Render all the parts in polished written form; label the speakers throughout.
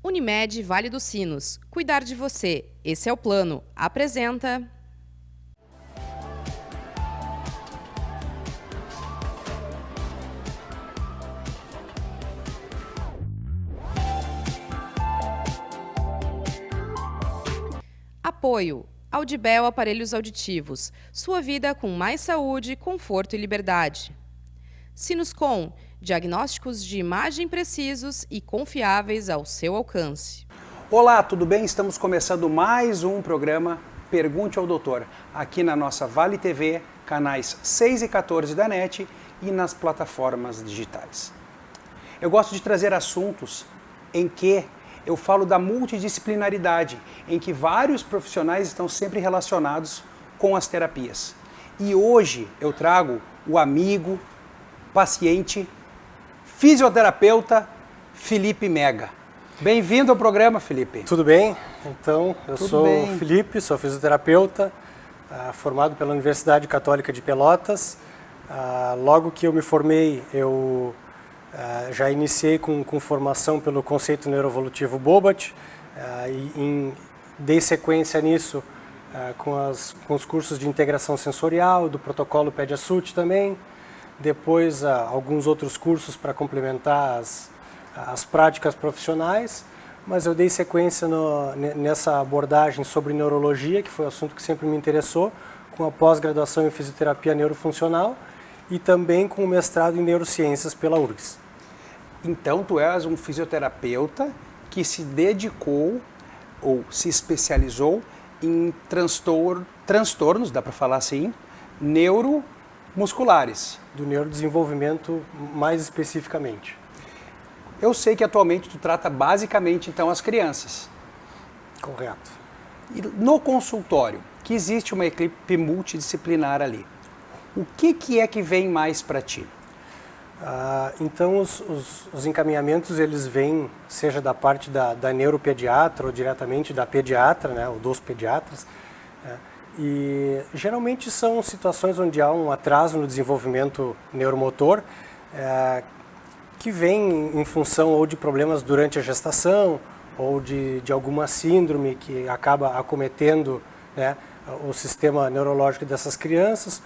Speaker 1: Unimed Vale dos Sinos. Cuidar de você. Esse é o plano. Apresenta... Apoio. Audibel Aparelhos Auditivos. Sua vida com mais saúde, conforto e liberdade. Sinuscom. Diagnósticos de imagem precisos e confiáveis ao seu alcance.
Speaker 2: Olá, tudo bem? Estamos começando mais um programa Pergunte ao Doutor, aqui na nossa Vale TV, canais 6 e 14 da NET e nas plataformas digitais. Eu gosto de trazer assuntos em que eu falo da multidisciplinaridade, em que vários profissionais estão sempre relacionados com as terapias. E hoje eu trago o amigo, paciente, fisioterapeuta Felipe Mega. Bem-vindo ao programa, Felipe.
Speaker 3: Tudo bem? Então, eu sou o Felipe, sou fisioterapeuta, formado pela Universidade Católica de Pelotas. Logo que eu me formei, eu já iniciei com formação pelo conceito neuroevolutivo Bobat, dei sequência nisso com os cursos de integração sensorial, do protocolo PED-ASUT também. Depois, alguns outros cursos para complementar as práticas profissionais, mas eu dei sequência nessa abordagem sobre neurologia, que foi o assunto que sempre me interessou, com a pós-graduação em fisioterapia neurofuncional e também com o mestrado em neurociências pela URGS.
Speaker 2: Então, tu és um fisioterapeuta que se dedicou ou se especializou em transtornos, dá para falar assim, neuromusculares.
Speaker 3: Do neurodesenvolvimento mais especificamente.
Speaker 2: Eu sei que atualmente tu trata basicamente então as crianças.
Speaker 3: Correto.
Speaker 2: E no consultório, que existe uma equipe multidisciplinar ali, o que é que vem mais para ti?
Speaker 3: Então os encaminhamentos eles vêm, seja da parte da neuropediatra ou diretamente da pediatra, né, ou dos pediatras, e geralmente são situações onde há um atraso no desenvolvimento neuromotor, que vem em função ou de problemas durante a gestação ou de alguma síndrome que acaba acometendo, né, o sistema neurológico dessas crianças,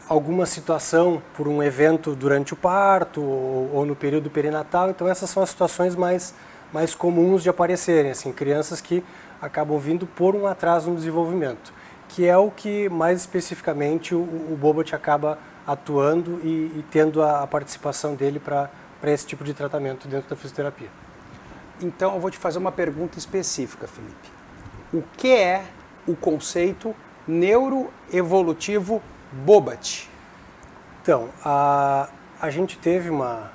Speaker 3: alguma situação por um evento durante o parto ou no período perinatal. Então essas são as situações mais comuns de aparecerem, assim, crianças que acabam vindo por um atraso no desenvolvimento, que é o que mais especificamente o Bobat acaba atuando e tendo a participação dele para esse tipo de tratamento dentro da fisioterapia.
Speaker 2: Então eu vou te fazer uma pergunta específica, Felipe. O que é o conceito neuroevolutivo Bobat?
Speaker 3: Então, a gente teve uma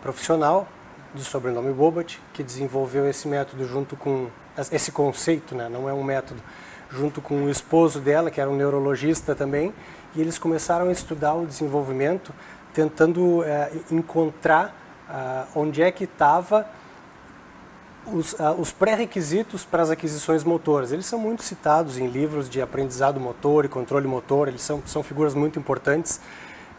Speaker 3: profissional de sobrenome Bobat que desenvolveu esse método junto com esse conceito, né, não é um método, junto com o esposo dela, que era um neurologista também, e eles começaram a estudar o desenvolvimento, tentando encontrar onde é que estava os pré-requisitos para as aquisições motoras. Eles são muito citados em livros de aprendizado motor e controle motor, eles são figuras muito importantes,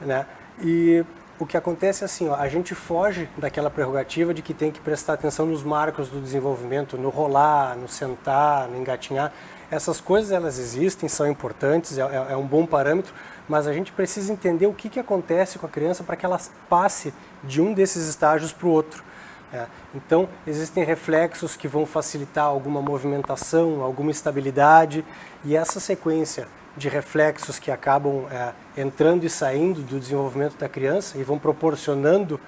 Speaker 3: né? E o que acontece é assim, ó, a gente foge daquela prerrogativa de que tem que prestar atenção nos marcos do desenvolvimento, no rolar, no sentar, no engatinhar. Essas coisas elas existem, são importantes, é um bom parâmetro, mas a gente precisa entender o que acontece com a criança para que ela passe de um desses estágios para o outro. Então, existem reflexos que vão facilitar alguma movimentação, alguma estabilidade, e essa sequência de reflexos que acabam entrando e saindo do desenvolvimento da criança e vão proporcionando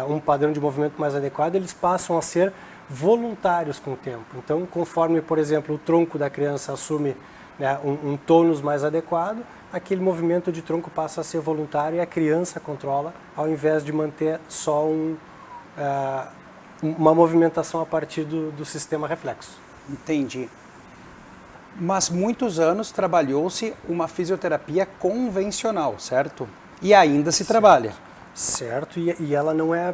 Speaker 3: um padrão de movimento mais adequado, eles passam a ser voluntários com o tempo. Então, conforme, por exemplo, o tronco da criança assume, né, um tônus mais adequado, aquele movimento de tronco passa a ser voluntário e a criança controla, ao invés de manter só uma movimentação a partir do sistema reflexo.
Speaker 2: Entendi. Mas muitos anos trabalhou-se uma fisioterapia convencional, certo? E ainda se trabalha.
Speaker 3: Certo, e ela não é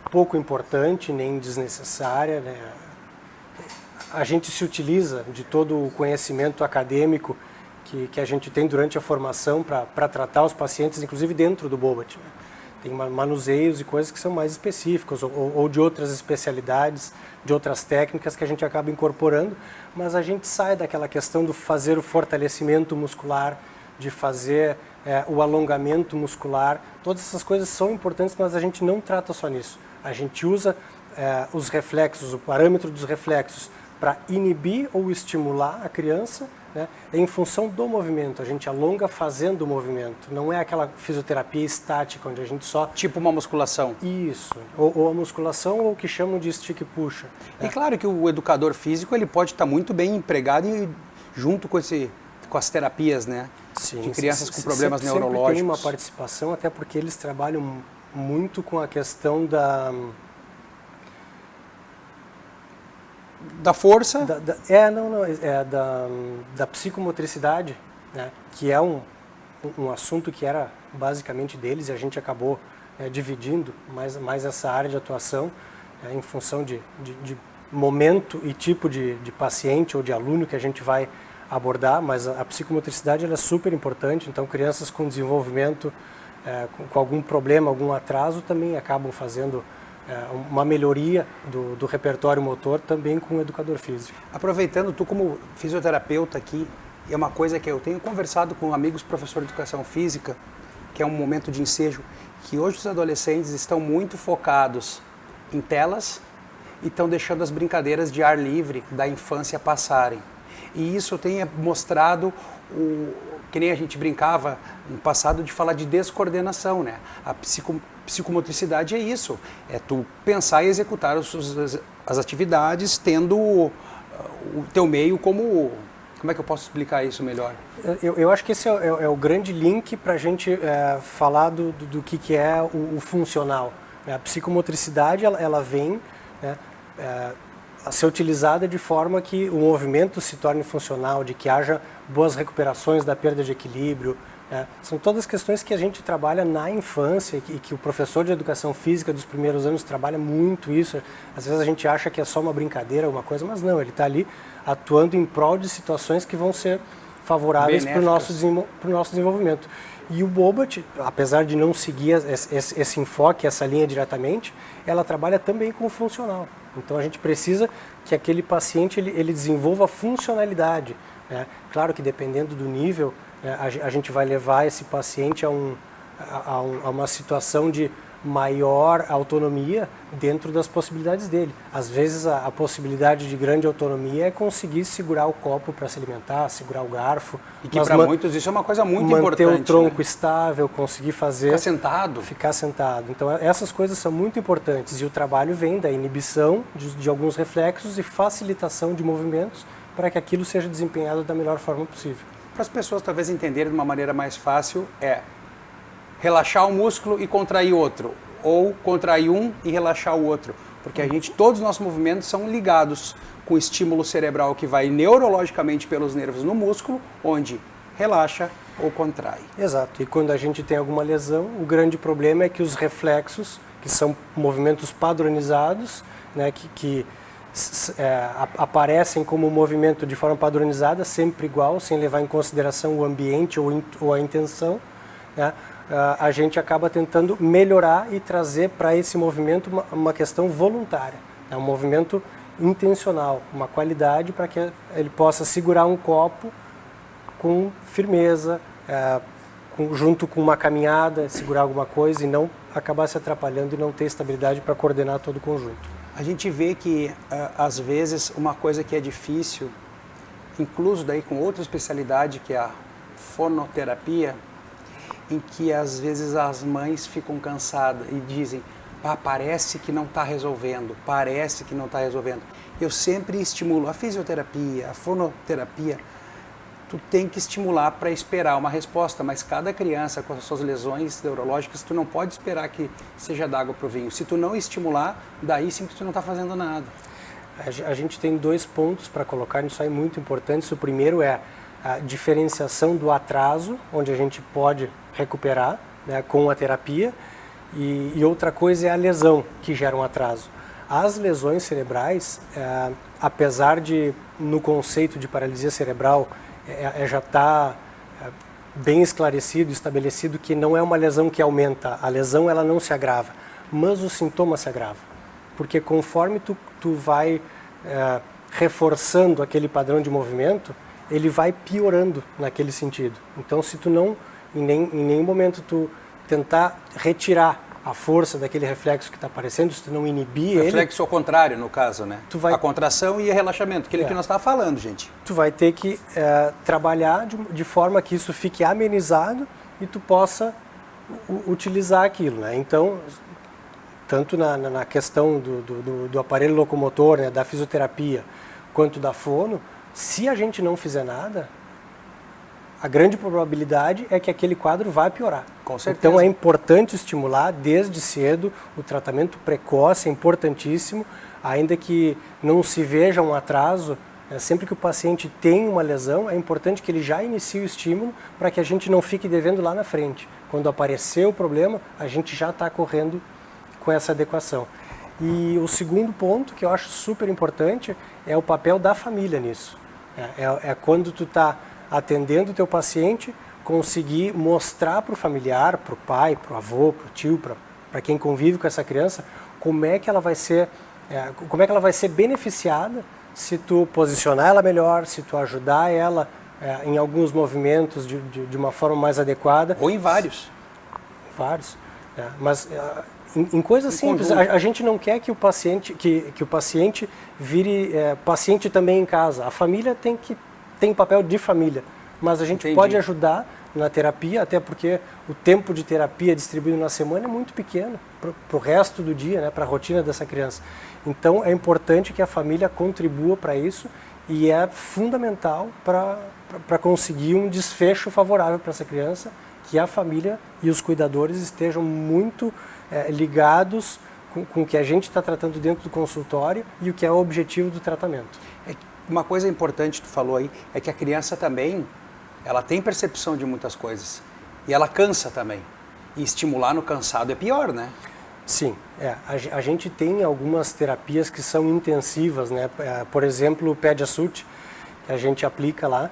Speaker 3: pouco importante nem desnecessária, né? A gente se utiliza de todo o conhecimento acadêmico que a gente tem durante a formação para tratar os pacientes, inclusive dentro do Bobat, né? Tem manuseios e coisas que são mais específicos, ou de outras especialidades, de outras técnicas que a gente acaba incorporando, mas a gente sai daquela questão do fazer o fortalecimento muscular, de fazer o alongamento muscular. Todas essas coisas são importantes, mas a gente não trata só nisso. A gente usa os reflexos, o parâmetro dos reflexos, para inibir ou estimular a criança, né, em função do movimento. A gente alonga fazendo o movimento. Não é aquela fisioterapia estática, onde a gente só...
Speaker 2: Tipo uma musculação.
Speaker 3: Isso. Ou a musculação, ou o que chamam de stick puxa.
Speaker 2: E claro que o educador físico ele pode estar muito bem empregado junto com as terapias, né?
Speaker 3: Sim,
Speaker 2: de crianças com problemas
Speaker 3: sempre
Speaker 2: neurológicos.
Speaker 3: Tem uma participação, até porque eles trabalham muito com a questão da
Speaker 2: força?
Speaker 3: Da psicomotricidade, né? Que é um assunto que era basicamente deles e a gente acabou dividindo mais essa área de atuação em função de momento e tipo de paciente ou de aluno que a gente vai abordar, mas a psicomotricidade ela é super importante, então crianças com desenvolvimento, com algum problema, algum atraso, também acabam fazendo uma melhoria do repertório motor também com o educador físico.
Speaker 2: Aproveitando, tu como fisioterapeuta aqui, é uma coisa que eu tenho conversado com amigos professores de educação física, que é um momento de ensejo, que hoje os adolescentes estão muito focados em telas e estão deixando as brincadeiras de ar livre da infância passarem. E isso tem mostrado, que nem a gente brincava no passado, de falar de descoordenação, né? A psicomotricidade é isso, é tu pensar e executar as atividades tendo o teu meio como... Como é que eu posso explicar isso melhor?
Speaker 3: Eu acho que esse é o grande link para a gente falar do que é o funcional. A psicomotricidade ela vem, né, a ser utilizada de forma que o movimento se torne funcional, de que haja boas recuperações da perda de equilíbrio. São todas questões que a gente trabalha na infância e que o professor de educação física dos primeiros anos trabalha muito isso. Às vezes a gente acha que é só uma brincadeira, alguma coisa, mas não, ele está ali atuando em prol de situações que vão ser favoráveis para o nosso desenvolvimento. E o Bobat, apesar de não seguir esse enfoque, essa linha diretamente, ela trabalha também com o funcional. Então a gente precisa que aquele paciente ele desenvolva funcionalidade, né? Claro que dependendo do nível, né, a gente vai levar esse paciente a uma situação de maior autonomia dentro das possibilidades dele. Às vezes a possibilidade de grande autonomia é conseguir segurar o copo para se alimentar, segurar o garfo.
Speaker 2: E que para muitos isso é uma coisa muito importante.
Speaker 3: Manter o tronco estável, conseguir fazer...
Speaker 2: Ficar sentado.
Speaker 3: Ficar sentado. Então essas coisas são muito importantes e o trabalho vem da inibição de alguns reflexos e facilitação de movimentos para que aquilo seja desempenhado da melhor forma possível.
Speaker 2: Para as pessoas talvez entenderem de uma maneira mais fácil relaxar um músculo e contrair outro, ou contrair um e relaxar o outro, porque todos os nossos movimentos são ligados com o estímulo cerebral que vai neurologicamente pelos nervos no músculo, onde relaxa ou contrai.
Speaker 3: Exato, e quando a gente tem alguma lesão, o grande problema é que os reflexos, que são movimentos padronizados, né, que aparecem como movimento de forma padronizada, sempre igual, sem levar em consideração o ambiente ou a intenção, né? A gente acaba tentando melhorar e trazer para esse movimento uma questão voluntária. É um movimento intencional, uma qualidade para que ele possa segurar um copo com firmeza, junto com uma caminhada, segurar alguma coisa e não acabar se atrapalhando e não ter estabilidade para coordenar todo o conjunto.
Speaker 2: A gente vê que, às vezes, uma coisa que é difícil, incluso daí com outra especialidade, que é a fonoterapia, em que às vezes as mães ficam cansadas e dizem, parece que não está resolvendo, parece que não está resolvendo. Eu sempre estimulo a fisioterapia, a fonoterapia, tu tem que estimular para esperar uma resposta, mas cada criança com as suas lesões neurológicas, tu não pode esperar que seja d'água para o vinho. Se tu não estimular, daí sim que tu não está fazendo nada.
Speaker 3: A gente tem 2 pontos para colocar nisso aí muito importantes. O primeiro é a diferenciação do atraso, onde a gente pode recuperar, né, com a terapia, e outra coisa é a lesão que gera um atraso. As lesões cerebrais, apesar de, no conceito de paralisia cerebral, já está bem esclarecido, estabelecido que não é uma lesão que aumenta, a lesão ela não se agrava, mas o sintoma se agrava. Porque conforme tu vai reforçando aquele padrão de movimento, ele vai piorando naquele sentido. Então, se tu não, em nenhum momento tu tentar retirar a força daquele reflexo que está aparecendo, se tu não inibir ele...
Speaker 2: Reflexo ao contrário, no caso, né? A contração e o relaxamento, aquele que nós estávamos falando, gente.
Speaker 3: Tu vai ter que trabalhar de forma que isso fique amenizado e tu possa utilizar aquilo, né? Então, tanto na questão do aparelho locomotor, né, da fisioterapia, quanto da fono, se a gente não fizer nada, a grande probabilidade é que aquele quadro vai piorar.
Speaker 2: Com certeza.
Speaker 3: Então é importante estimular desde cedo, o tratamento precoce é importantíssimo, ainda que não se veja um atraso, sempre que o paciente tem uma lesão, é importante que ele já inicie o estímulo para que a gente não fique devendo lá na frente. Quando aparecer o problema, a gente já está correndo com essa adequação. E o segundo ponto que eu acho super importante é o papel da família nisso. É quando tu está atendendo o teu paciente, conseguir mostrar para o familiar, para o pai, para o avô, para o tio, para quem convive com essa criança, como é que ela vai ser beneficiada se tu posicionar ela melhor, se tu ajudar ela em alguns movimentos de uma forma mais adequada.
Speaker 2: Ou em vários.
Speaker 3: Vários. Mas em coisas simples, a gente não quer que o paciente, que o paciente vire paciente também em casa. A família tem papel de família, mas a gente pode ajudar na terapia, até porque o tempo de terapia distribuído na semana é muito pequeno para o resto do dia, né, para a rotina dessa criança. Então é importante que a família contribua para isso e é fundamental para conseguir um desfecho favorável para essa criança, que a família e os cuidadores estejam muito ligados com o que a gente está tratando dentro do consultório e o que é o objetivo do tratamento.
Speaker 2: Uma coisa importante que tu falou aí é que a criança também, ela tem percepção de muitas coisas e ela cansa também. E estimular no cansado é pior, né?
Speaker 3: Sim, a gente tem algumas terapias que são intensivas, né? Por exemplo, o Pediasut, que a gente aplica lá,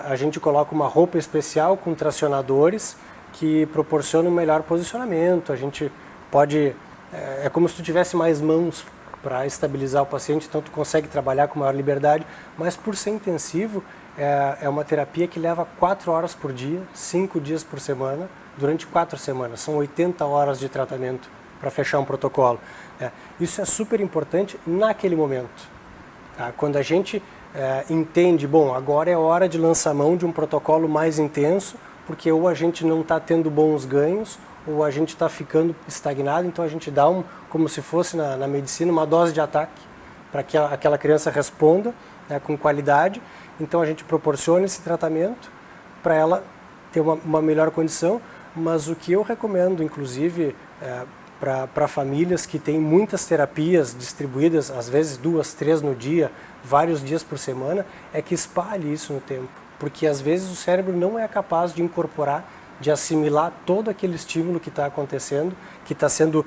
Speaker 3: a gente coloca uma roupa especial com tracionadores que proporcionam um melhor posicionamento. A gente pode, é como se tu tivesse mais mãos para estabilizar o paciente, então tu consegue trabalhar com maior liberdade, mas por ser intensivo, é uma terapia que leva 4 horas por dia, 5 dias por semana, durante 4 semanas. São 80 horas de tratamento para fechar um protocolo. Isso é super importante naquele momento. Tá? Quando a gente entende, bom, agora é hora de lançar mão de um protocolo mais intenso, porque ou a gente não está tendo bons ganhos, ou a gente está ficando estagnado, então a gente dá como se fosse na medicina, uma dose de ataque para que aquela criança responda, né, com qualidade. Então a gente proporciona esse tratamento para ela ter uma melhor condição, mas o que eu recomendo, inclusive, para famílias que têm muitas terapias distribuídas, às vezes 2, 3 no dia, vários dias por semana, é que espalhe isso no tempo, porque às vezes o cérebro não é capaz de incorporar, de assimilar todo aquele estímulo que está acontecendo, que está sendo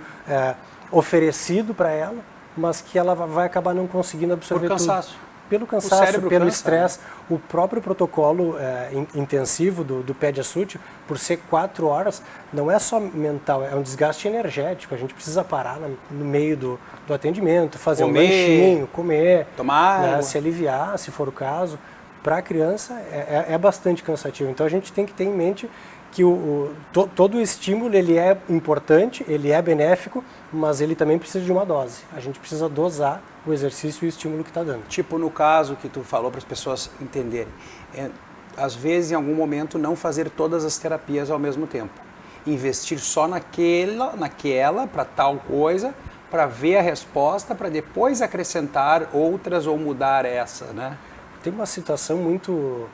Speaker 3: oferecido para ela, mas que ela vai acabar não conseguindo absorver tudo. Por cansaço. Pelo cansaço, pelo estresse. O próprio protocolo intensivo do Pediasut, por ser 4 horas, não é só mental, é um desgaste energético. A gente precisa parar no meio do atendimento, fazer um lanchinho, comer,
Speaker 2: tomar água,
Speaker 3: se aliviar, se for o caso. Para a criança é bastante cansativo. Então a gente tem que ter em mente que todo o estímulo ele é importante, ele é benéfico, mas ele também precisa de uma dose. A gente precisa dosar o exercício e o estímulo que está dando.
Speaker 2: Tipo no caso que tu falou para as pessoas entenderem, às vezes em algum momento não fazer todas as terapias ao mesmo tempo. Investir só naquela para tal coisa, para ver a resposta, para depois acrescentar outras ou mudar essa, né?
Speaker 3: Tem uma situação muito...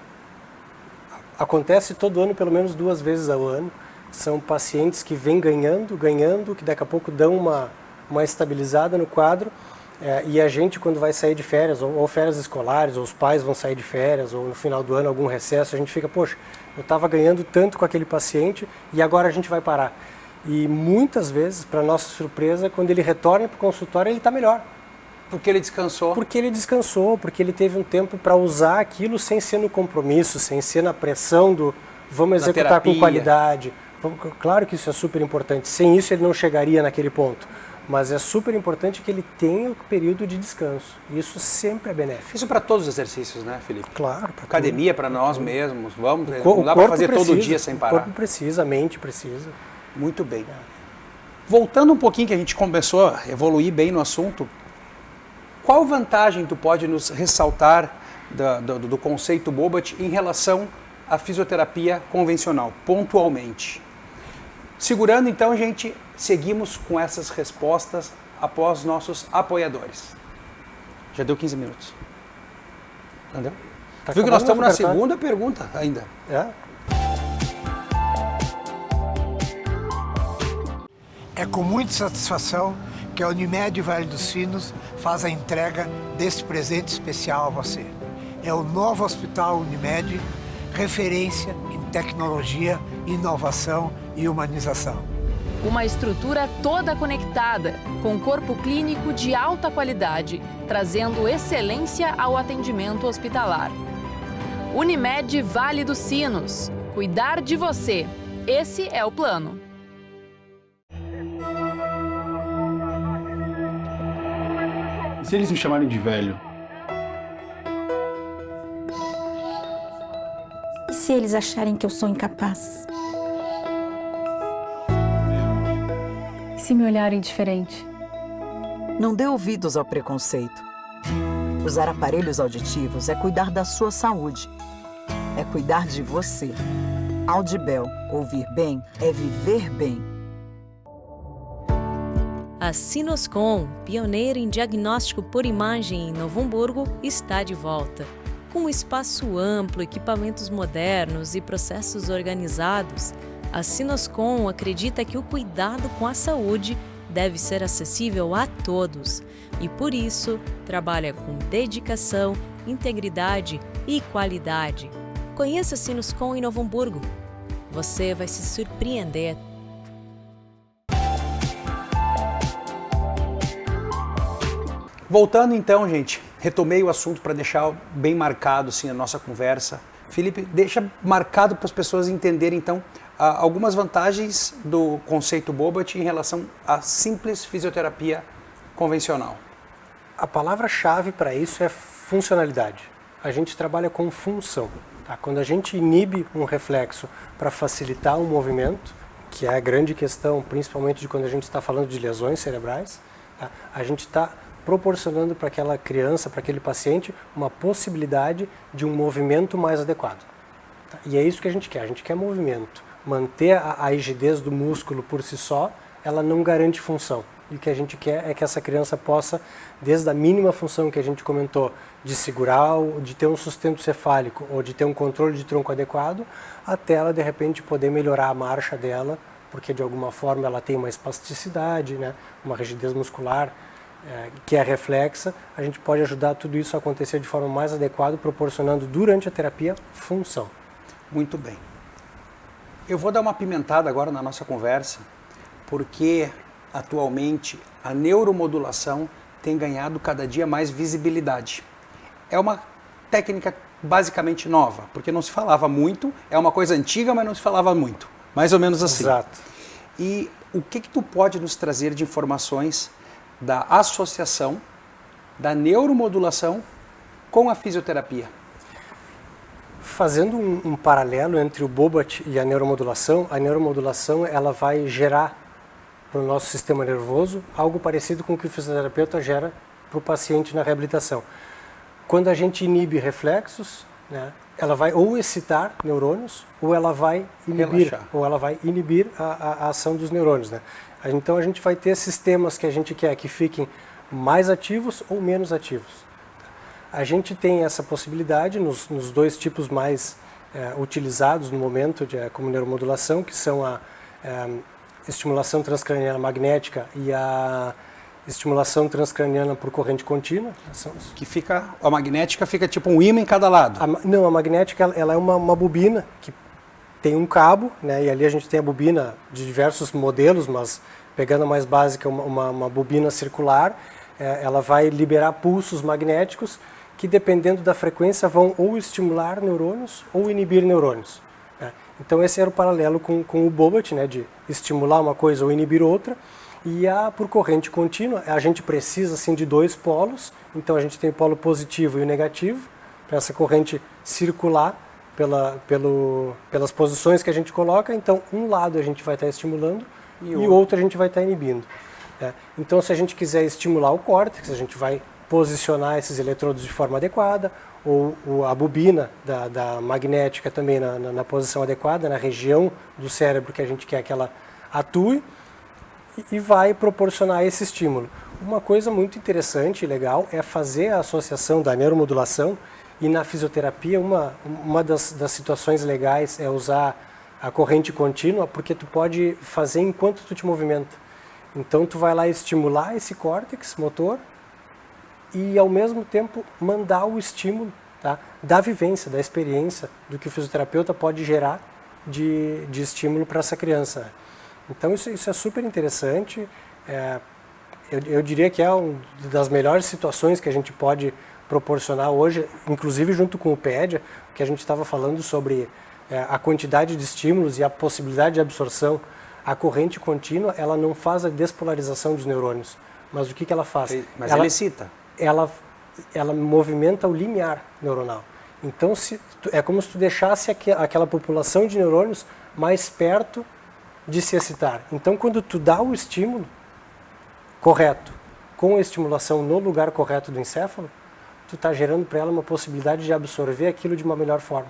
Speaker 3: Acontece todo ano, pelo menos 2 vezes ao ano. São pacientes que vêm ganhando, que daqui a pouco dão uma estabilizada no quadro. E a gente, quando vai sair de férias, ou férias escolares, ou os pais vão sair de férias, ou no final do ano algum recesso, a gente fica, poxa, eu estava ganhando tanto com aquele paciente e agora a gente vai parar. E muitas vezes, para nossa surpresa, quando ele retorna para o consultório, ele está melhor.
Speaker 2: Porque ele descansou?
Speaker 3: Porque ele descansou, porque ele teve um tempo para usar aquilo sem ser no compromisso, sem ser na pressão vamos executar com qualidade. Claro que isso é super importante. Sem isso ele não chegaria naquele ponto. Mas é super importante que ele tenha o período de descanso. Isso sempre é benéfico.
Speaker 2: Isso para todos os exercícios, né, Felipe?
Speaker 3: Claro.
Speaker 2: Academia para nós mesmos. Não dá para fazer todo dia sem parar.
Speaker 3: O corpo precisa, a mente precisa.
Speaker 2: Muito bem. Voltando um pouquinho, que a gente começou a evoluir bem no assunto, qual vantagem tu pode nos ressaltar do conceito Bobat em relação à fisioterapia convencional, pontualmente? Segurando, então, gente, seguimos com essas respostas após nossos apoiadores. Já deu 15 minutos. Entendeu? Viu que nós estamos na segunda pergunta ainda.
Speaker 4: É com muita satisfação que a Unimed Vale dos Sinos faz a entrega deste presente especial a você. É o novo Hospital Unimed, referência em tecnologia, inovação e humanização.
Speaker 5: Uma estrutura toda conectada, com corpo clínico de alta qualidade, trazendo excelência ao atendimento hospitalar. Unimed Vale dos Sinos. Cuidar de você. Esse é o plano.
Speaker 6: E se eles me chamarem de velho?
Speaker 7: E se eles acharem que eu sou incapaz?
Speaker 8: E se me olharem diferente?
Speaker 9: Não dê ouvidos ao preconceito. Usar aparelhos auditivos é cuidar da sua saúde. É cuidar de você. Audibel, ouvir bem é viver bem.
Speaker 10: A Sinoscom, pioneira em diagnóstico por imagem em Novo Hamburgo, está de volta. Com um espaço amplo, equipamentos modernos e processos organizados, a Sinoscom acredita que o cuidado com a saúde deve ser acessível a todos e, por isso, trabalha com dedicação, integridade e qualidade. Conheça a Sinoscom em Novo Hamburgo. Você vai se surpreender.
Speaker 2: Voltando então, gente, retomei o assunto para deixar bem marcado assim, a nossa conversa. Felipe, deixa marcado para as pessoas entenderem então algumas vantagens do conceito Bobat em relação à simples fisioterapia convencional.
Speaker 3: A palavra-chave para isso é funcionalidade. A gente trabalha com função. Tá? Quando a gente inibe um reflexo para facilitar um movimento, que é a grande questão, principalmente de quando a gente está falando de lesões cerebrais, tá? A gente está proporcionando para aquela criança, para aquele paciente, uma possibilidade de um movimento mais adequado. Tá? E é isso que a gente quer movimento. Manter a rigidez do músculo por si só, ela não garante função. E o que a gente quer é que essa criança possa, desde a mínima função que a gente comentou, de segurar, de ter um sustento cefálico ou de ter um controle de tronco adequado, até ela de repente poder melhorar a marcha dela, porque de alguma forma ela tem uma espasticidade, né? Uma rigidez muscular que é reflexa. A gente pode ajudar tudo isso a acontecer de forma mais adequada, proporcionando durante a terapia função.
Speaker 2: Muito bem. Eu vou dar uma pimentada agora na nossa conversa, porque atualmente a neuromodulação tem ganhado cada dia mais visibilidade. É uma técnica basicamente nova, porque não se falava muito, é uma coisa antiga, mas não se falava muito. Mais ou menos assim.
Speaker 3: Exato.
Speaker 2: E o que tu pode nos trazer de informações da associação da neuromodulação com a fisioterapia?
Speaker 3: Fazendo um paralelo entre o Bobat e a neuromodulação ela vai gerar para o nosso sistema nervoso algo parecido com o que o fisioterapeuta gera para o paciente na reabilitação. Quando a gente inibe reflexos, né, ela vai ou excitar neurônios ou ela vai inibir a ação dos neurônios, né? Então a gente vai ter sistemas que a gente quer que fiquem mais ativos ou menos ativos. A gente tem essa possibilidade nos dois tipos mais utilizados no momento como neuromodulação, que são a estimulação transcraniana magnética e a estimulação transcraniana por corrente contínua.
Speaker 2: Que fica, a magnética fica tipo um ímã em cada lado.
Speaker 3: Não, a magnética ela é uma bobina que tem um cabo, né, e ali a gente tem a bobina de diversos modelos, mas pegando a mais básica, uma bobina circular, ela vai liberar pulsos magnéticos que, dependendo da frequência, vão ou estimular neurônios ou inibir neurônios. Né? Então esse era o paralelo com o Bobat, né, de estimular uma coisa ou inibir outra. E por corrente contínua, a gente precisa assim, de dois polos, então a gente tem o polo positivo e o negativo, para essa corrente circular pelas posições que a gente coloca, então um lado a gente vai estar estimulando e o outro a gente vai estar inibindo. Né? Então se a gente quiser estimular o córtex, a gente vai posicionar esses eletrodos de forma adequada, ou a bobina da magnética também na posição adequada, na região do cérebro que a gente quer que ela atue, e vai proporcionar esse estímulo. Uma coisa muito interessante e legal é fazer a associação da neuromodulação, e na fisioterapia uma das situações legais é usar a corrente contínua, porque tu pode fazer enquanto tu te movimenta. Então tu vai lá estimular esse córtex motor e ao mesmo tempo mandar o estímulo, tá, da vivência, da experiência, do que o fisioterapeuta pode gerar de estímulo para essa criança. Então isso é super interessante, eu diria que é uma das melhores situações que a gente pode proporcionar hoje, inclusive junto com o PEDIA, que a gente estava falando sobre a quantidade de estímulos e a possibilidade de absorção. A corrente contínua, ela não faz a despolarização dos neurônios, mas o que ela faz?
Speaker 2: Mas ela excita.
Speaker 3: Ela movimenta o limiar neuronal. Então é como se tu deixasse aquela população de neurônios mais perto de se excitar. Então quando tu dá o estímulo correto, com a estimulação no lugar correto do encéfalo, tu está gerando para ela uma possibilidade de absorver aquilo de uma melhor forma.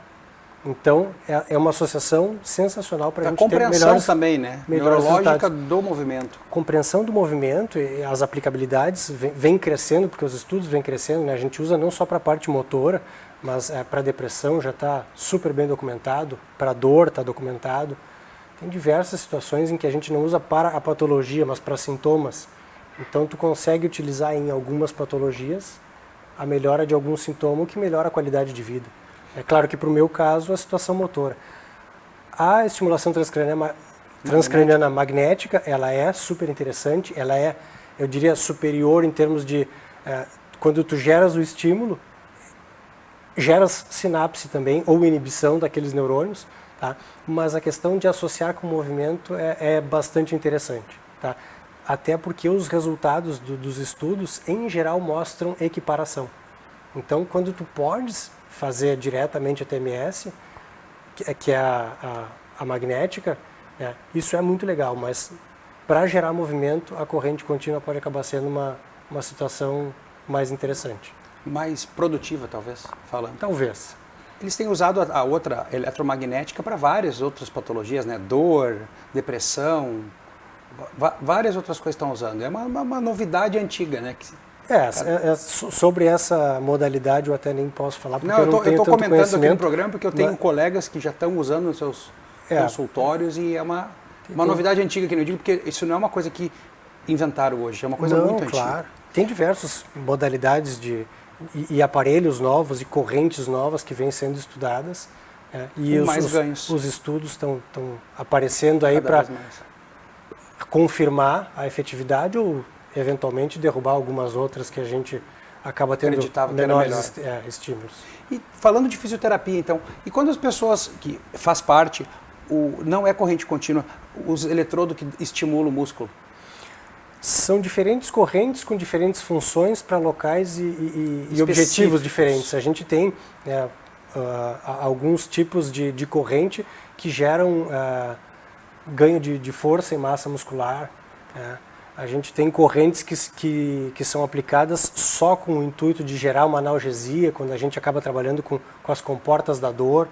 Speaker 3: Então, é uma associação sensacional para a gente ter
Speaker 2: compreensão também, né? Neurológica
Speaker 3: resultados.
Speaker 2: Do movimento.
Speaker 3: Compreensão do movimento e as aplicabilidades vem crescendo, porque os estudos vêm crescendo, né? A gente usa não só para a parte motora, mas para depressão já está super bem documentado, para dor está documentado. Tem diversas situações em que a gente não usa para a patologia, mas para sintomas. Então, tu consegue utilizar em algumas patologias a melhora de algum sintoma que melhora a qualidade de vida. É claro que para o meu caso, a situação motora. A estimulação transcraniana magnética, ela é super interessante, ela é, eu diria, superior em termos de, quando tu geras o estímulo, geras sinapse também, ou inibição daqueles neurônios, tá? Mas a questão de associar com o movimento é bastante interessante, tá? Até porque os resultados dos estudos, em geral, mostram equiparação. Então, quando tu podes fazer diretamente a TMS, que é a magnética, isso é muito legal, mas para gerar movimento, a corrente contínua pode acabar sendo uma situação mais interessante.
Speaker 2: Mais produtiva, talvez, falando.
Speaker 3: Talvez.
Speaker 2: Eles têm usado a outra eletromagnética para várias outras patologias, né? Dor, depressão, várias outras coisas estão usando. É uma novidade antiga, né?
Speaker 3: Sobre essa modalidade eu até nem posso falar, porque
Speaker 2: eu não tenho tanto comentando
Speaker 3: conhecimento
Speaker 2: aqui no programa, porque eu tenho colegas que já estão usando nos seus consultórios e é uma novidade antiga que eu digo, porque isso não é uma coisa que inventaram hoje, é uma coisa muito antiga. Claro.
Speaker 3: Tem diversas modalidades e aparelhos novos e correntes novas que vêm sendo estudadas. E os estudos estão aparecendo aí para confirmar a efetividade ou eventualmente derrubar algumas outras que a gente acaba tendo menores estímulos.
Speaker 2: E falando de fisioterapia, então, e quando as pessoas que faz parte, não é corrente contínua, os eletrodos que estimulam o músculo?
Speaker 3: São diferentes correntes com diferentes funções para locais e objetivos diferentes. A gente tem alguns tipos de corrente que geram ganho de força e massa muscular. A gente tem correntes que são aplicadas só com o intuito de gerar uma analgesia, quando a gente acaba trabalhando com as comportas da dor.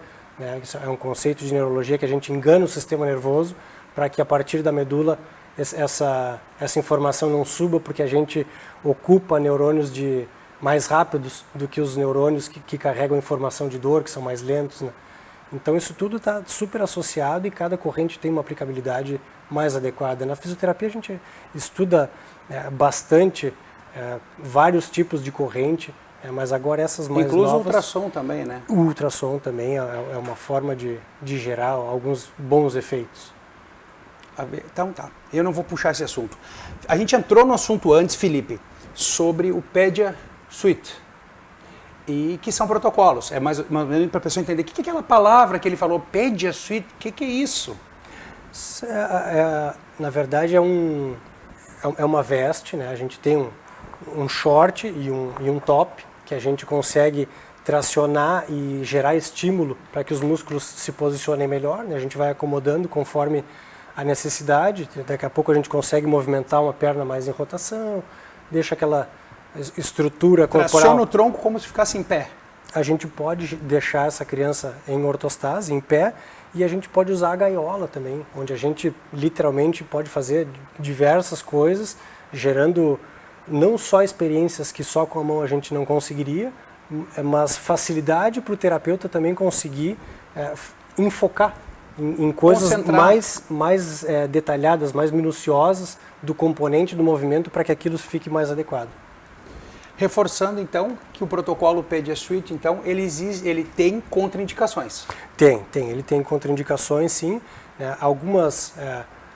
Speaker 3: Isso é um conceito de neurologia que a gente engana o sistema nervoso para que a partir da medula essa informação não suba, porque a gente ocupa neurônios mais rápidos do que os neurônios que carregam informação de dor, que são mais lentos, né? Então isso tudo está super associado e cada corrente tem uma aplicabilidade mais adequada. Na fisioterapia a gente estuda bastante vários tipos de corrente, mas agora essas mais
Speaker 2: incluso
Speaker 3: novas...
Speaker 2: Incluso o ultrassom também, né?
Speaker 3: O ultrassom também é uma forma de gerar alguns bons efeitos.
Speaker 2: Então tá, eu não vou puxar esse assunto. A gente entrou no assunto antes, Felipe, sobre o PEDIA Suite. E que são protocolos. É mais ou menos para a pessoa entender o que é aquela palavra que ele falou, PediaSuite, o que é isso?
Speaker 3: Na verdade, é uma veste, né? A gente tem um short e um top que a gente consegue tracionar e gerar estímulo para que os músculos se posicionem melhor, né? A gente vai acomodando conforme a necessidade. Daqui a pouco a gente consegue movimentar uma perna mais em rotação, deixa aquela estrutura corporal.
Speaker 2: Traciona o tronco como se ficasse em pé.
Speaker 3: A gente pode deixar essa criança em ortostase, em pé, e a gente pode usar a gaiola também, onde a gente literalmente pode fazer diversas coisas, gerando não só experiências que só com a mão a gente não conseguiria, mas facilidade para o terapeuta também conseguir enfocar em coisas mais detalhadas, mais minuciosas do componente do movimento para que aquilo fique mais adequado.
Speaker 2: Reforçando, então, que o protocolo PediaSuite, então, ele tem contraindicações.
Speaker 3: Ele tem contraindicações, sim. Algumas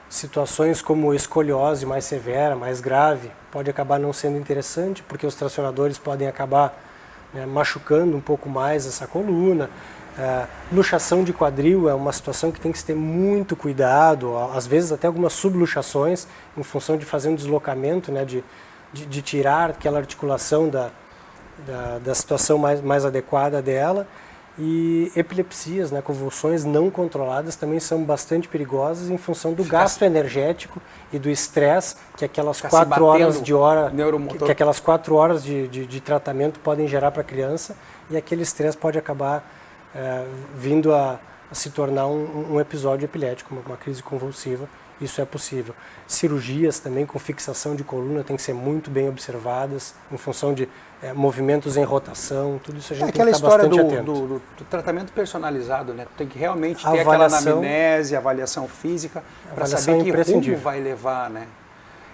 Speaker 3: situações como escoliose mais severa, mais grave, pode acabar não sendo interessante, porque os tracionadores podem acabar machucando um pouco mais essa coluna. Luxação de quadril é uma situação que tem que se ter muito cuidado, às vezes até algumas subluxações, em função de fazer um deslocamento, né, de tirar aquela articulação da situação mais adequada dela. E epilepsias, né, convulsões não controladas também são bastante perigosas em função do gasto energético e do estresse que aquelas 4 horas de tratamento podem gerar para a criança, e aquele estresse pode acabar vindo a se tornar um episódio epilético, uma crise convulsiva. Isso é possível. Cirurgias também com fixação de coluna têm que ser muito bem observadas em função de movimentos em rotação, tudo isso a gente tem que estar bastante atento.
Speaker 2: Aquela história do tratamento personalizado, né? Tu tem que realmente ter aquela anamnese, avaliação física, para saber que rumo vai levar, né?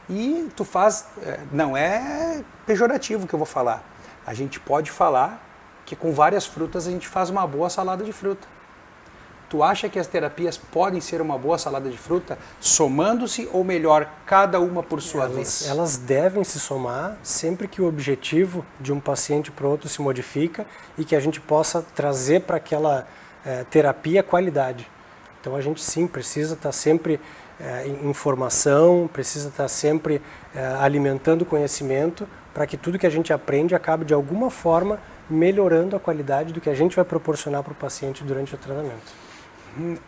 Speaker 2: E tu faz, não é pejorativo o que eu vou falar, a gente pode falar que com várias frutas a gente faz uma boa salada de fruta. Tu acha que as terapias podem ser uma boa salada de fruta, somando-se, ou melhor, cada uma por sua vez?
Speaker 3: Elas devem se somar sempre que o objetivo de um paciente para o outro se modifica e que a gente possa trazer para aquela terapia qualidade. Então a gente sim precisa estar sempre em formação, precisa estar sempre alimentando conhecimento para que tudo que a gente aprende acabe de alguma forma melhorando a qualidade do que a gente vai proporcionar para o paciente durante o tratamento.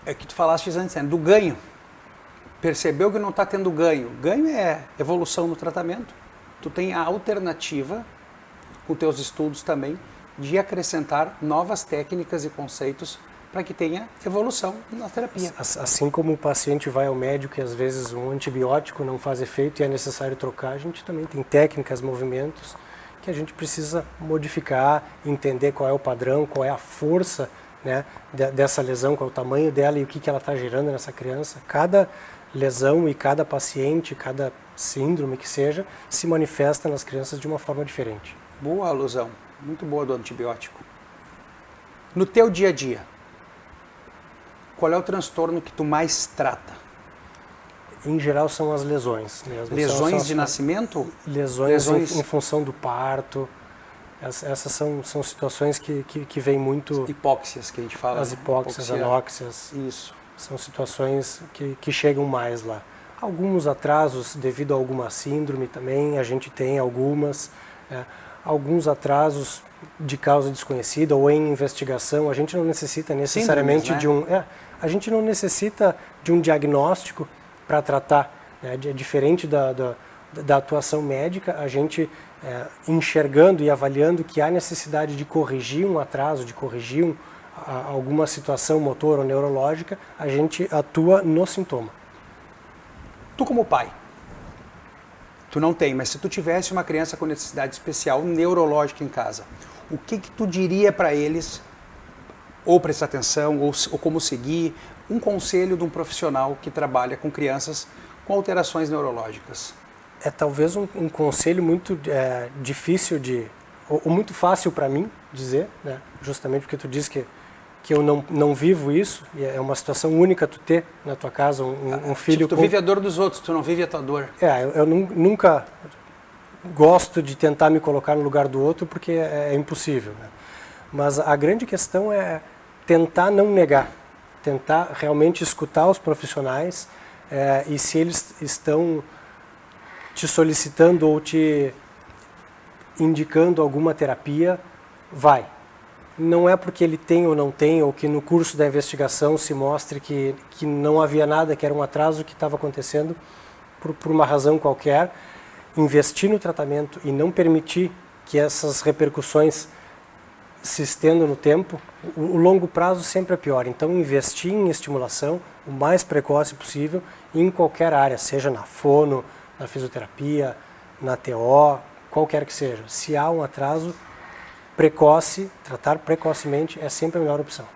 Speaker 2: É que tu falaste antes, né, do ganho. Percebeu que não está tendo ganho. Ganho é evolução no tratamento. Tu tem a alternativa, com teus estudos também, de acrescentar novas técnicas e conceitos para que tenha evolução na terapia.
Speaker 3: Assim como o paciente vai ao médico e às vezes um antibiótico não faz efeito e é necessário trocar, a gente também tem técnicas, movimentos que a gente precisa modificar, entender qual é o padrão, qual é a força, né, dessa lesão, qual é o tamanho dela e o que ela está gerando nessa criança. Cada lesão e cada paciente, cada síndrome que seja, se manifesta nas crianças de uma forma diferente.
Speaker 2: Boa alusão, muito boa do antibiótico. No teu dia a dia, qual é o transtorno que tu mais trata?
Speaker 3: Em geral são as lesões mesmo.
Speaker 2: Lesões de nascimento?
Speaker 3: Lesões em função do parto. Essas são situações que vêm muito...
Speaker 2: Hipóxias que a gente fala.
Speaker 3: As hipóxias, anóxias.
Speaker 2: Isso.
Speaker 3: São situações que chegam mais lá. Alguns atrasos devido a alguma síndrome também, a gente tem algumas. Alguns atrasos de causa desconhecida ou em investigação, a gente não necessita necessariamente a gente não necessita de um diagnóstico para tratar, né? É diferente da atuação médica, a gente enxergando e avaliando que há necessidade de corrigir um atraso, de corrigir alguma situação motor ou neurológica, a gente atua no sintoma.
Speaker 2: Tu como pai, tu não tem, mas se tu tivesse uma criança com necessidade especial neurológica em casa, o que tu diria para eles, ou prestar atenção, ou como seguir, um conselho de um profissional que trabalha com crianças com alterações neurológicas?
Speaker 3: É talvez um conselho muito difícil ou muito fácil para mim dizer, né? Justamente porque tu diz que eu não vivo isso, e é uma situação única tu ter na tua casa um filho...
Speaker 2: Tu vive a dor dos outros, tu não vive a tua dor.
Speaker 3: Eu nunca gosto de tentar me colocar no lugar do outro porque é impossível, né? Mas a grande questão é tentar não negar, tentar realmente escutar os profissionais e se eles estão te solicitando ou te indicando alguma terapia, vai. Não é porque ele tem ou não tem, ou que no curso da investigação se mostre que não havia nada, que era um atraso que estava acontecendo por uma razão qualquer. Investir no tratamento e não permitir que essas repercussões se estendam no tempo, o longo prazo sempre é pior. Então, investir em estimulação o mais precoce possível em qualquer área, seja na fono, na fisioterapia, na TO, qualquer que seja. Se há um atraso precoce, tratar precocemente é sempre a melhor opção.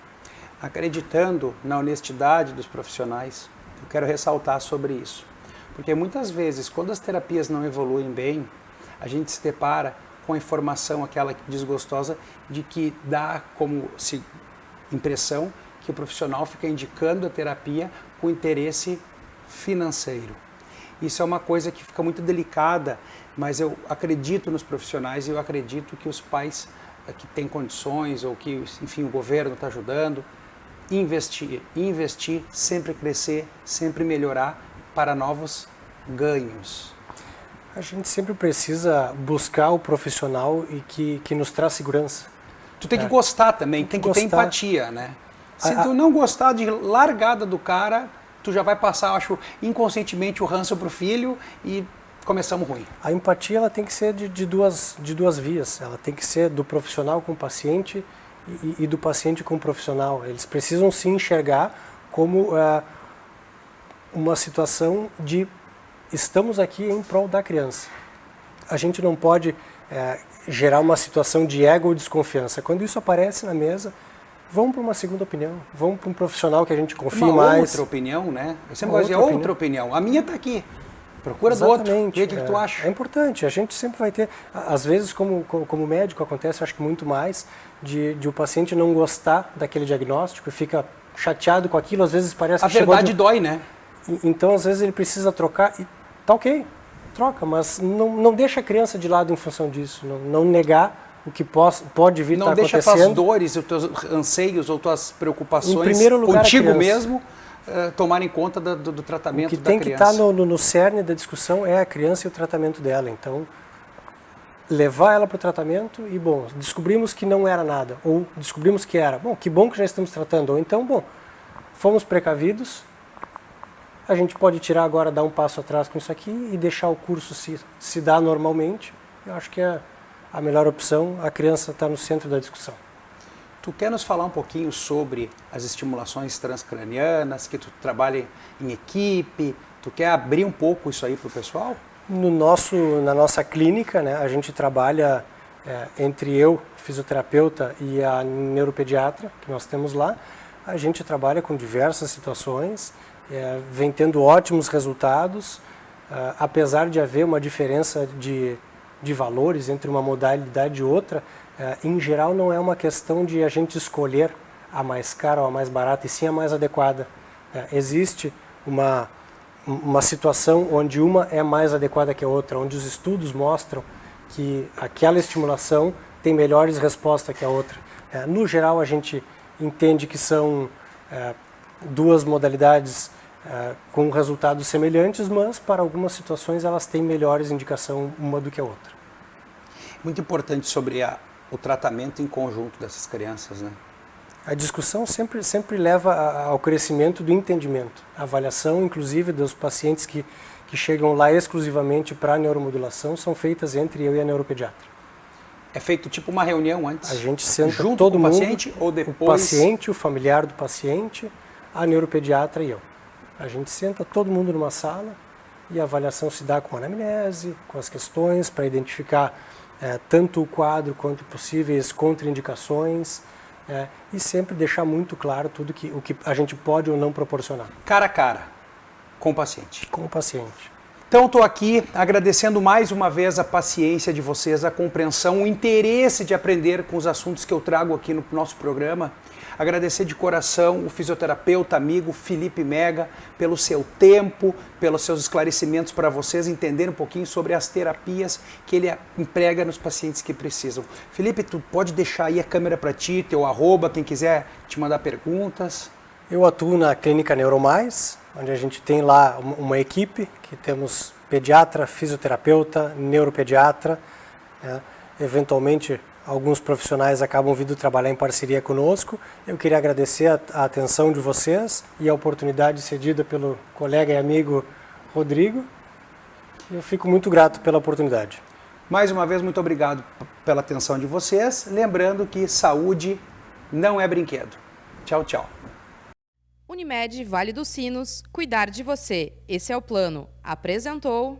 Speaker 2: Acreditando na honestidade dos profissionais, eu quero ressaltar sobre isso. Porque muitas vezes, quando as terapias não evoluem bem, a gente se depara com a informação, aquela desgostosa, de que dá como impressão que o profissional fica indicando a terapia com interesse financeiro. Isso é uma coisa que fica muito delicada, mas eu acredito nos profissionais e eu acredito que os pais que têm condições ou que, enfim, o governo está ajudando, investir, sempre crescer, sempre melhorar para novos ganhos.
Speaker 3: A gente sempre precisa buscar o profissional e que nos traz segurança.
Speaker 2: Tu tem que gostar também, tem que ter empatia, né? Se tu não gostar de largada do cara, tu já vai passar, eu acho, inconscientemente o ranço pro filho e começamos ruim.
Speaker 3: A empatia ela tem que ser de duas vias. Ela tem que ser do profissional com o paciente e do paciente com o profissional. Eles precisam se enxergar como uma situação de estamos aqui em prol da criança. A gente não pode gerar uma situação de ego ou desconfiança. Quando isso aparece na mesa, vamos para uma segunda opinião, vamos para um profissional que a gente confie mais.
Speaker 2: Outra opinião, né? Eu sempre gosto de dizer outra opinião. A minha está aqui. Procura do outro, vê o que tu acha.
Speaker 3: É importante, a gente sempre vai ter, às vezes como médico acontece, acho que muito mais, de o paciente não gostar daquele diagnóstico e fica chateado com aquilo, às vezes parece que
Speaker 2: a verdade dói, né?
Speaker 3: Então às vezes ele precisa trocar e tá ok, troca, mas não deixa a criança de lado em função disso, não negar o que pode vir a estar acontecendo.
Speaker 2: Não deixa tuas dores, os teus anseios ou tuas preocupações
Speaker 3: em primeiro lugar,
Speaker 2: contigo mesmo tomarem conta do tratamento da criança.
Speaker 3: O que tem que estar no cerne da discussão é a criança e o tratamento dela. Então, levar ela para o tratamento e, bom, descobrimos que não era nada, ou descobrimos que era. Bom, que bom que já estamos tratando. Ou então, bom, fomos precavidos, a gente pode tirar agora, dar um passo atrás com isso aqui e deixar o curso se dar normalmente. Eu acho que é a melhor opção, a criança está no centro da discussão.
Speaker 2: Tu quer nos falar um pouquinho sobre as estimulações transcranianas, que tu trabalha em equipe, tu quer abrir um pouco isso aí para o pessoal?
Speaker 3: Na nossa clínica, né, a gente trabalha entre eu, fisioterapeuta, e a neuropediatra, que nós temos lá, a gente trabalha com diversas situações, vem tendo ótimos resultados, apesar de haver uma diferença de valores entre uma modalidade e outra, em geral não é uma questão de a gente escolher a mais cara ou a mais barata, e sim a mais adequada. Existe uma situação onde uma é mais adequada que a outra, onde os estudos mostram que aquela estimulação tem melhores respostas que a outra. No geral, a gente entende que são duas modalidades com resultados semelhantes, mas para algumas situações elas têm melhores indicação uma do que a outra.
Speaker 2: Muito importante sobre o tratamento em conjunto dessas crianças, né?
Speaker 3: A discussão sempre leva ao crescimento do entendimento. A avaliação, inclusive, dos pacientes que chegam lá exclusivamente para a neuromodulação são feitas entre eu e a neuropediatra.
Speaker 2: É feito tipo uma reunião antes?
Speaker 3: A gente senta
Speaker 2: junto
Speaker 3: todo
Speaker 2: com o
Speaker 3: mundo,
Speaker 2: paciente ou depois?
Speaker 3: O paciente, o familiar do paciente, a neuropediatra e eu. A gente senta todo mundo numa sala e a avaliação se dá com a anamnese, com as questões, para identificar tanto o quadro quanto possíveis contraindicações, e sempre deixar muito claro o que a gente pode ou não proporcionar.
Speaker 2: Cara a cara, com o paciente.
Speaker 3: Com o paciente.
Speaker 2: Então estou aqui agradecendo mais uma vez a paciência de vocês, a compreensão, o interesse de aprender com os assuntos que eu trago aqui no nosso programa. Agradecer de coração o fisioterapeuta amigo Felipe Mega pelo seu tempo, pelos seus esclarecimentos para vocês entenderem um pouquinho sobre as terapias que ele emprega nos pacientes que precisam. Felipe, tu pode deixar aí a câmera para ti, teu @, quem quiser te mandar perguntas.
Speaker 3: Eu atuo na Clínica Neuromais, onde a gente tem lá uma equipe, que temos pediatra, fisioterapeuta, neuropediatra, né? Eventualmente alguns profissionais acabam vindo trabalhar em parceria conosco. Eu queria agradecer a atenção de vocês e a oportunidade cedida pelo colega e amigo Rodrigo. Eu fico muito grato pela oportunidade.
Speaker 2: Mais uma vez, muito obrigado pela atenção de vocês. Lembrando que saúde não é brinquedo. Tchau, tchau.
Speaker 1: Unimed Vale dos Sinos, cuidar de você. Esse é o plano. Apresentou...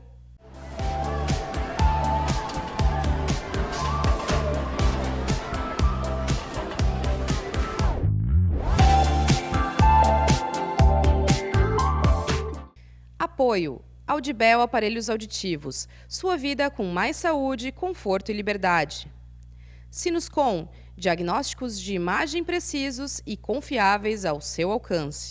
Speaker 1: Apoio. Audibel Aparelhos Auditivos. Sua vida com mais saúde, conforto e liberdade. Sinuscom. Diagnósticos de imagem precisos e confiáveis ao seu alcance.